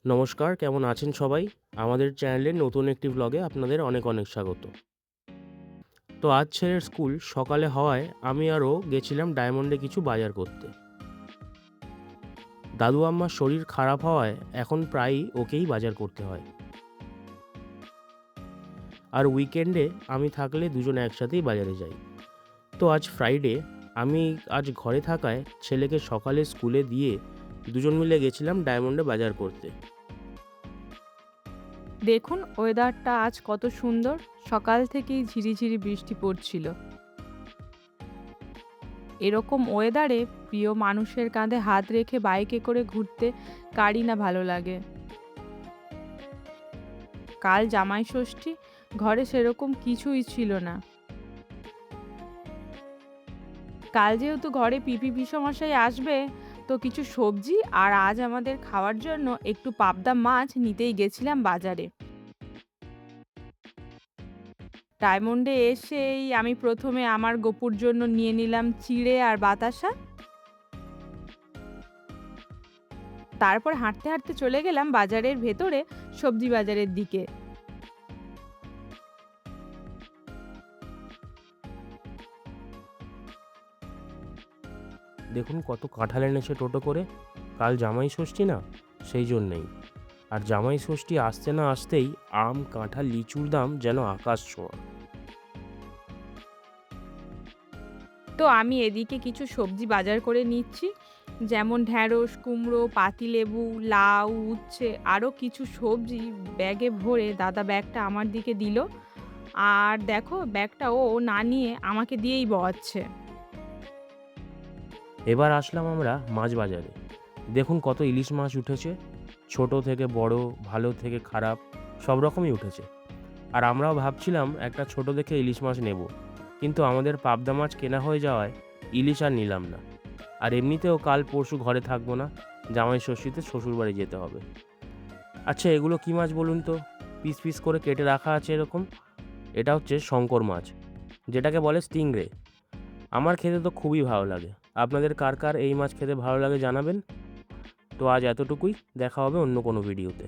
নমস্কার, কেমন আছেন সবাই? আমাদের চ্যানেলের নতুন একটি ভ্লগে আপনাদের অনেক অনেক স্বাগত। তো আজ ছেলের স্কুল সকালে হওয়ায় আমি আরও গেছিলাম ডায়মন্ডে কিছু বাজার করতে। দাদু আম্মার শরীর খারাপ হওয়ায় এখন প্রায়ই ওকেই বাজার করতে হয়। আর উইকেন্ডে আমি থাকলে দুজনে একসাথেই বাজারে যাই। তো আজ ফ্রাইডে, আমি আজ ঘরে থাকায় ছেলেকে সকালে স্কুলে দিয়ে দুজন মিলে গেছিলাম ডায়মন্ডে বাজার করতে। দেখুন ওয়েদারটা আজ কত সুন্দর। সকাল থেকেই ঝিরিঝিরি বৃষ্টি পড়ছিল। এরকম ওয়েদারে প্রিয় মানুষের কাঁধে হাত রেখে বাইকে করে ঘুরতে কারই না ভালো লাগে। কাল জামাই ষষ্ঠী, ঘরে সেরকম কিছুই ছিল না। কাল যেহেতু ঘরে পিপি পিসমশাই আসবে, তো কিছু সবজি আর আজ আমাদের খাওয়ার জন্য একটু পাবদা মাছ নিতেই গেছিলাম বাজারে। ডায়মন্ডে এসেই আমি প্রথমে আমার গপুর জন্য নিয়ে নিলাম চিড়ে আর বাতাসা। তারপর হাঁটতে হাঁটতে চলে গেলাম বাজারের ভেতরে, সবজি বাজারের দিকে। দেখুন কত কাঁঠাল এনেছে টোটো করে। কাল জামাই ষষ্ঠী না, সেই জন্যেই। আর জামাই ষষ্ঠী আসতে না আসতেই আম, কাঁঠাল, লিচুর দাম যেন আকাশ ছোঁয়া। তো আমি এদিকে কিছু সবজি বাজার করে নিচ্ছি, যেমন ঢ্যাঁড়স, কুমড়ো, পাতিলেবু, লাউ, উচ্ছে, আরও কিছু সবজি ব্যাগে ভরে দাদা ব্যাগটা আমার দিকে দিল। আর দেখো ব্যাগটা ও না নিয়ে আমাকে দিয়েই বওয়াচ্ছে। এবার আসলাম আমরা মাছ বাজারে। দেখুন কত ইলিশ মাছ উঠেছে। ছোট থেকে বড়, ভালো থেকে খারাপ, সব রকমই উঠেছে। আর আমরাও ভাবছিলাম একটা ছোট দেখে ইলিশ মাছ নেব, কিন্তু আমাদের পাবদা মাছ কেনা হয়ে যাওয়ায় ইলিশ আর নিলাম না। আর এমনিতেও কাল পরশু ঘরে থাকবো না, জামাই ষষ্ঠীতে শ্বশুরবাড়ি যেতে হবে। আচ্ছা, এগুলো কী মাছ বলুন তো? পিস পিস করে কেটে রাখা আছে এরকম। এটা হচ্ছে শঙ্কর মাছ, যেটাকে বলে স্টিংরে। আমার খেতে তো খুবই ভালো লাগে। আপনাদের কার কার এই মাছ খেতে ভালো লাগে জানাবেন। তো আজ এতটুকুই, দেখা হবে অন্য কোনো ভিডিওতে।